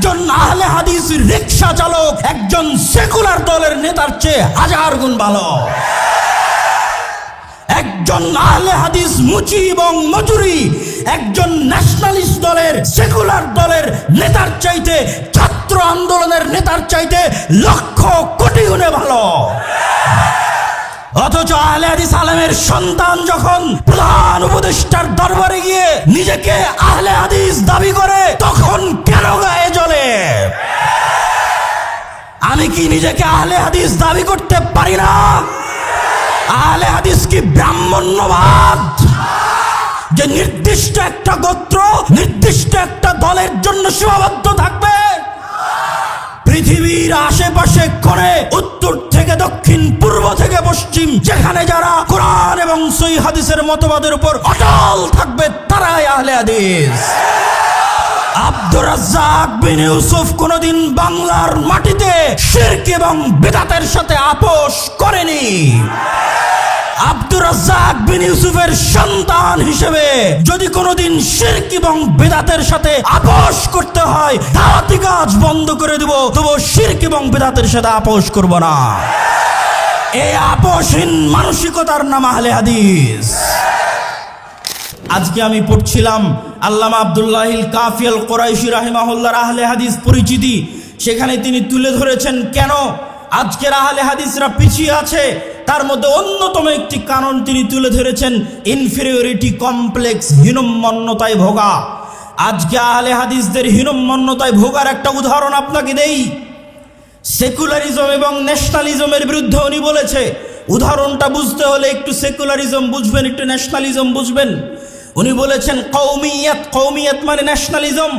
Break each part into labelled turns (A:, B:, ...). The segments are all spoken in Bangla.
A: একজন আহলে হাদিস রিকশা চালক একজন সেকুলার দলের নেতার চেয়ে হাজার গুণ ভালো। একজন আহলে হাদিস মুচি এবং মজুরি একজন ন্যাশনালিস্ট দলের সেকুলার দলের নেতার চাইতে, ছাত্র আন্দোলনের নেতার চাইতে লক্ষ কোটি গুণে ভালো। অথচ আহলে হাদিস আলেমের সন্তান যখন প্রধান উপদেষ্টার দরবারে গিয়ে নিজেকে আহলে হাদিস দাবি করে, তখন কেন গায়ে জ্বলে? আমি কি নিজেকে আহলে হাদিস দাবি করতে পারি না? আহলে হাদিস কি ব্রাহ্মণ্যবাদ, যে নির্দিষ্ট একটা গোত্র নির্দিষ্ট একটা দলের জন্য সীমাবদ্ধ থাকবে? পৃথিবীর আশেপাশে করে উত্তর থেকে দক্ষিণ, পূর্ব থেকে পশ্চিম, যেখানে যারা কোরআন এবং সহিহ হাদিসের মতবাদের উপর অটল থাকবে তারাই আহলে হাদিস। আব্দুর রাজ্জাক বিন ইউসুফ কোনদিন বাংলার মাটিতে শিরক এবং বিদআতের সাথে আপোষ করেনি। আব্দুর রাজ্জাক বিন ইউসুফের সন্তান হিসেবে যদি কোনদিন শিরক এবং বিদআতের সাথে আপোষ করতে হয়, দাওয়াতি কাজ বন্ধ করে দেব, তবু শিরক এবং বিদআতের সাথে আপোষ করব না। এই আপোষহীন মানসিকতার নাম আহলে হাদিস। আজকে আমি পড়ছিলাম আল্লামা আব্দুল্লাহিল কাফি আল কুরাইশি রাহিমাহুল্লাহর আহলে হাদিস পরিচিতি, সেখানে তিনি তুলে ধরেছেন কেন আজকের আহলে হাদিসরা পিছিয়ে আছে। তার মধ্যে অন্যতম একটি কারণ তিনি তুলে ধরেছেন ইনফেরিয়রিটি কমপ্লেক্স, হীনম্মন্যতায় ভোগা। আজকে আহলে হাদিসদের হীনম্মন্যতায় ভোগার একটা উদাহরণ আপনাকে দেই। সেকুলারিজম এবং ন্যাশনালিজমের বিরুদ্ধে উনি বলেছে, উদাহরণটা বুঝতে হলে একটু সেকুলারিজম বুঝবেন, একটু ন্যাশনালিজম বুঝবেন। উনি বলেছেন কওমিয়াত, কওমিয়াত মানে ন্যাশনালিজম।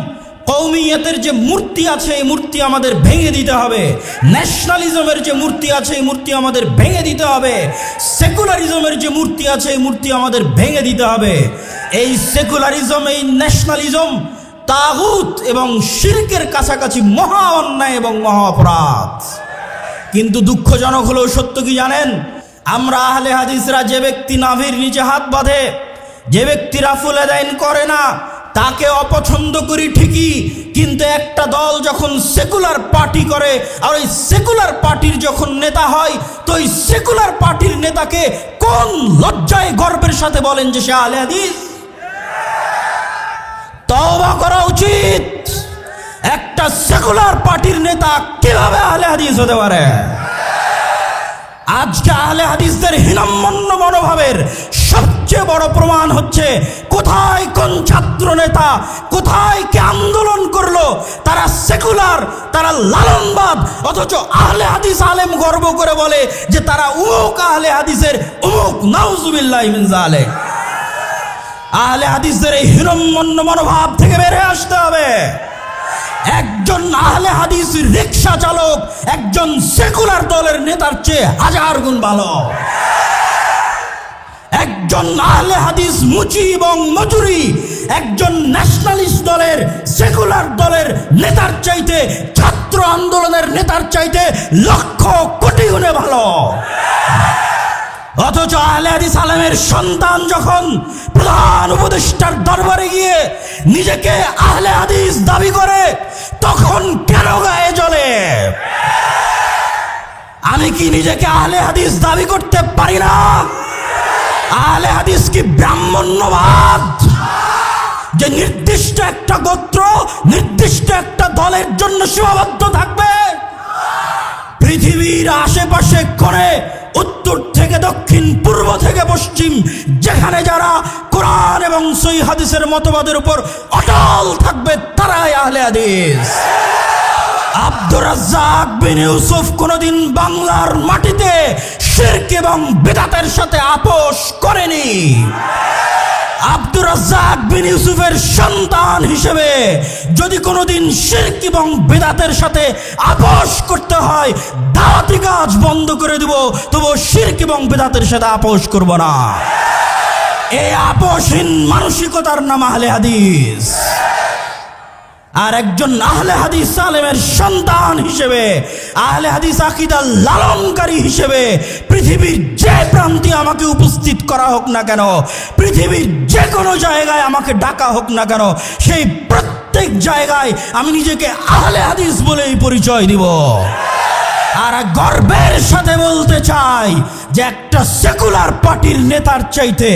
A: কওমিয়াতের যে মূর্তি আছে এই মূর্তি আমাদের ভেঙে দিতে হবে। ন্যাশনালিজমের যে মূর্তি আছে এই মূর্তি আমাদের ভেঙে দিতে হবে। সেকুলারিজমের যে মূর্তি আছে এই মূর্তি আমাদের ভেঙে দিতে হবে। এই সেকুলারিজম, এই ন্যাশনালিজম তাগুত এবং শিরকের কাছাকাছি মহা অন্যায় এবং মহা অপরাধ। কিন্তু দুঃখজনক হলেও সত্য কি জানেন, আমরা আহলে হাদিসরা যে ব্যক্তি নাভির নিচে হাত বাঁধে, যে ব্যক্তি রাফুল আদাইন করে না, তাকে অপছন্দ করি ঠিকই, কিন্তু একটা দল যখন সেকুলার পার্টি করে আর ওই সেকুলার পার্টির যখন নেতা হয়, তো ওই সেকুলার পার্টির নেতাকে কোন লজ্জায় গর্বের সাথে বলেন যে সে আহলে হাদিস? তওবা করা উচিত। একটা সেকুলার পার্টির নেতা কিভাবে আহলে হাদিস হতে পারে? আজকে আহলে হাদিসদের হীনম্মন্য মনোভাবের সবচেয়ে বড় প্রমাণ হচ্ছে কোথায় কোন ছাত্র নেতা কোথায় কে আন্দোলন করলো, তারা সেকুলার, তারা লালনবাদ, অথচ আহলে হাদিস আলেম গর্ব করে বলে যে তারা উমুক আহলে হাদিসের উমুক। নাউজুবিল্লাহি মিন যালিক। আহলে হাদিসদের এই হীনম্মন্য মনোভাব থেকে বেরিয়ে আসতে হবে। একজন আহলে হাদিস রিকশা চালক একজন সেকুলার দলের নেতার চেয়ে হাজার গুণ ভালো। একজন আহলে হাদিস মুচি এবং মজুরি একজন ন্যাশনালিস্ট দলের সেকুলার দলের নেতার চাইতে, ছাত্র আন্দোলনের নেতার চাইতে লক্ষ কোটি গুণে ভালো। অথচ আহলে হাদিস আলেমের সন্তান যখন প্রধান উপদেষ্টার দরবারে গিয়ে নিজেকে আহলে হাদিস দাবি করে, তখন কেন গায়ে জ্বলে? আমি কি নিজেকে আহলে হাদিস দাবি করতে পারি না? আহলে হাদিস কি ব্রাহ্মণ্যবাদ, যে নির্দিষ্ট একটা গোত্র নির্দিষ্ট একটা দলের জন্য সীমাবদ্ধ থাকবে? পৃথিবীর আশেপাশে করে উত্তর থেকে দক্ষিণ, পূর্ব থেকে পশ্চিম, যেখানে যারা কোরআন এবং সহিহ হাদিসের মতবাদের উপর অটল থাকবে তারাই আহলে হাদিস। আব্দুর রাজ্জাক বিন ইউসুফ কোনদিন বাংলার মাটিতে শিরক এবং বিদআতের সাথে আপোষ করেনি। আব্দুর রাজ্জাক বিন ইউসুফের সন্তান হিসেবে যদি কোনদিন শিরক এবং বিদআতের সাথে আপোষ করতে হয়, দাওয়াতি কাজ বন্ধ করে দেব, তবু শিরক এবং বিদআতের সাথে আপোষ করব না। এই আপোষহীন মানসিকতার নাম আহলে হাদিস। আর একজন আহলে হাদিস আলেমের সন্তান হিসেবে, আহলে হাদিস আকীদার লালনকারী হিসেবে পৃথিবীর যে প্রান্তে আমাকে উপস্থিত করা হোক না কেন, পৃথিবীর যে কোনো জায়গায় আমাকে ডাকা হোক না কেন, সেই প্রত্যেক জায়গায় আমি নিজেকে আহলে হাদিস বলেই পরিচয় দিব। আর গর্বের সাথে বলতে চাই যে একটা সেকুলার পার্টির নেতার চাইতে,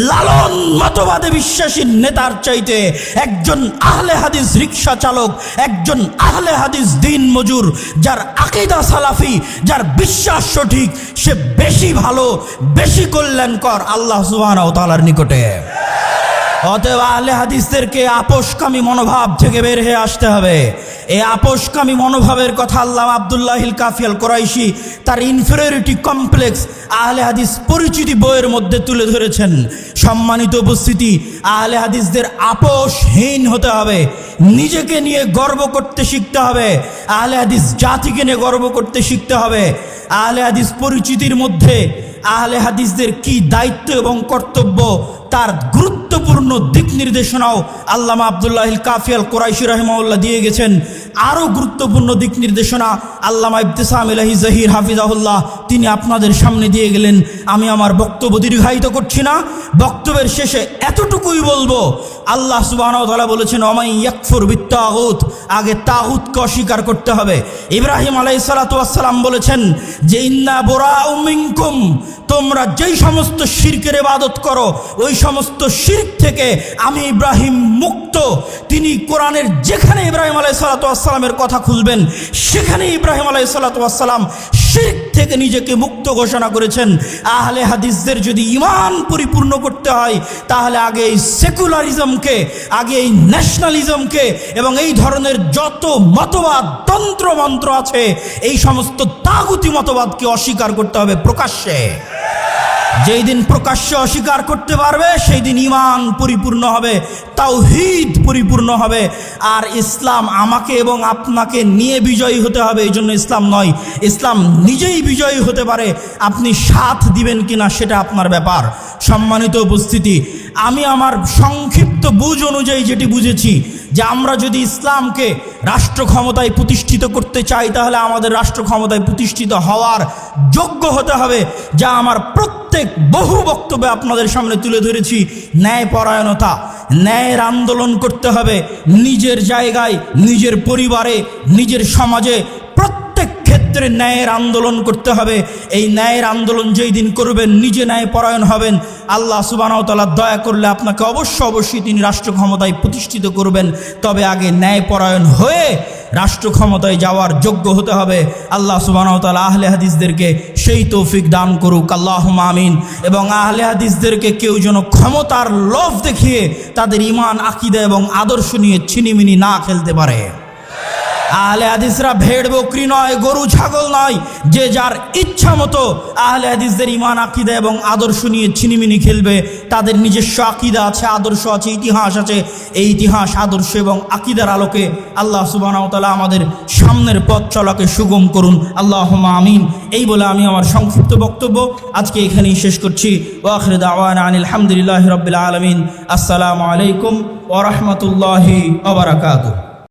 A: লালন মতবাদে বিশ্বাসী নেতার চাইতে একজন আহলে হাদিস রিক্সা চালক, একজন আহলে হাদিস দিন মজুর, যার আকীদা সালাফি, যার বিশ্বাস সঠিক, সে বেশি ভালো, বেশি কল্যাণকর আল্লাহ সুবহানাহু ওয়া তাআলার নিকটে। অতএব আহলে হাদিসদেরকে আপোষকামী মনোভাব থেকে বের হয়ে আসতে হবে। এই আপোষকামী মনোভাবের কথা আল্লামা আব্দুল্লাহিল কাফি আল কুরাইশি তার ইনফেরিয়রিটি কমপ্লেক্স আহলে হাদিস পরিচিতি বইয়ের মধ্যে তুলে ধরেছেন। সম্মানিত উপস্থিতি, আহলে হাদিসদের আপোষহীন হতে হবে, নিজেকে নিয়ে গর্ব করতে শিখতে হবে, আহলে হাদিস জাতিকে নিয়ে গর্ব করতে শিখতে হবে। আহলে হাদিস পরিচিতির মধ্যে আহলে হাদিসদের কি দায়িত্ব এবং কর্তব্য তার গুরুত্বপূর্ণ দিক নির্দেশনাও আল্লামা আব্দুল্লাহিল কাফি আল কুরাইশি রাহিমাহুল্লাহ দিয়ে গেছেন। আরও গুরুত্বপূর্ণ দিক নির্দেশনা আল্লামা ইবতিসাম ইলাহি জহির হাফিজাহুল্লাহ তিনি আপনাদের সামনে দিয়ে গেলেন। আমি আমার বক্তব্য দীর্ঘায়িত করছি না, বক্তব্যের শেষে এতটুকুই বলবো, আল্লাহ সুবহানাহু ওয়া তাআলা বলেছেন ওমাই ইয়াকফুর বিত্তাগুত, আগে তাগুতকে অস্বীকার করতে হবে। ইব্রাহিম আলাইহিস সালাতু ওয়াস সালাম বলেছেন যে ইন্না বুরাউ মিনকুম, তোমরা যেই সমস্ত শিরকের ইবাদত করো ওই সমস্ত শিরক থেকে আমি ইব্রাহিম মুক্ত। তিনি কোরআনের যেখানে ইব্রাহিম আলাইহিস সালাতু ওয়াস সালামের কথা খুলবেন সেখানে ইব্রাহিম আলাইহিস সালাতু ওয়াস সালাম শিরক থেকে নিজেকে মুক্ত ঘোষণা করেছেন। আহলে হাদিসদের যদি ঈমান পরিপূর্ণ করতে হয় তাহলে আগে এই সেকুলারিজমকে, আগে এই ন্যাশনালিজমকে এবং এই ধরনের যত মতবাদ তন্ত্র মন্ত্র আছে এই সমস্ত তাগুতি মতবাদকে অস্বীকার করতে হবে প্রকাশ্যে। যেই দিন প্রকাশ্যে অস্বীকার করতে পারবে সেই দিন ঈমান পরিপূর্ণ হবে, তাওহীদ পরিপূর্ণ হবে। আর ইসলাম আমাকে এবং আপনাকে নিয়ে বিজয়ী হতে হবে, এই জন্য ইসলাম নয়, ইসলাম নিজেই বিজয়ী হতে পারে। আপনি সাথ দিবেন কিনা সেটা আপনার ব্যাপার। সম্মানিত উপস্থিতি, আমি আমার সংক্ষিপ্ত বুঝ অনুযায়ী যেটি বুঝেছি যে আমরা যদি ইসলামকে রাষ্ট্র ক্ষমতায় প্রতিষ্ঠিত করতে চাই তাহলে আমাদের রাষ্ট্র ক্ষমতায় প্রতিষ্ঠিত হওয়ার যোগ্য হতে হবে, যা আমার প্রত্যেক বহু বক্তব্যে আপনাদের সামনে তুলে ধরেছি। ন্যায়পরায়ণতা, ন্যায়ের আন্দোলন করতে হবে নিজের জায়গায়, নিজের পরিবারে, নিজের সমাজে, প্রত্যেক ক্ষেত্রে ন্যায়ের আন্দোলন করতে হবে। এই ন্যায়ের আন্দোলন যেই দিন করবেন, নিজে ন্যায়পরায়ণ হবেন, আল্লাহ সুবহানাহু ওয়া তাআলা দয়া করলে আপনাকে অবশ্যই তিনি রাষ্ট্র ক্ষমতায় প্রতিষ্ঠিত করবেন। তবে আগে ন্যায়পরায়ণ হয়ে রাষ্ট্র ক্ষমতায় যাওয়ার যোগ্য হতে হবে। আল্লাহ সুবহানাহু ওয়া তাআলা আহলে হাদিসদেরকে সেই তৌফিক দান করুক, আল্লাহুম্মা আমিন। এবং আহলে হাদিসদেরকে কেউ যেন ক্ষমতার লোভ দেখিয়ে তাদের ঈমান, আকীদা এবং আদর্শ নিয়ে ছিনিমিনি না খেলতে পারে। আহলে হাদিসরা ভেড় বকরি নয়, গরু ছাগল নয়, যে যার ইচ্ছা মতো আহলে হাদিসদের ঈমান, আকীদা এবং আদর্শ নিয়ে ছিনিমিনি খেলবে। তাদের নিজস্ব আকীদা আছে, আদর্শ আছে, ইতিহাস আছে। এই ইতিহাস, আদর্শ এবং আকীদার আলোকে আল্লাহ সুবহানাহু ওয়া তাআলা আমাদের সামনের পথ চলাকে সুগম করুন, আল্লাহুম্মা আমিন। এই বলে আমি আমার সংক্ষিপ্ত বক্তব্য আজকে এখানেই শেষ করছি। ওয়া আখিরু দাওয়ানা আনিল হামদুলিল্লাহি রাব্বিল আলামিন। আসসালামু আলাইকুম ওয়া রাহমাতুল্লাহি ওয়া বারাকাতুহু।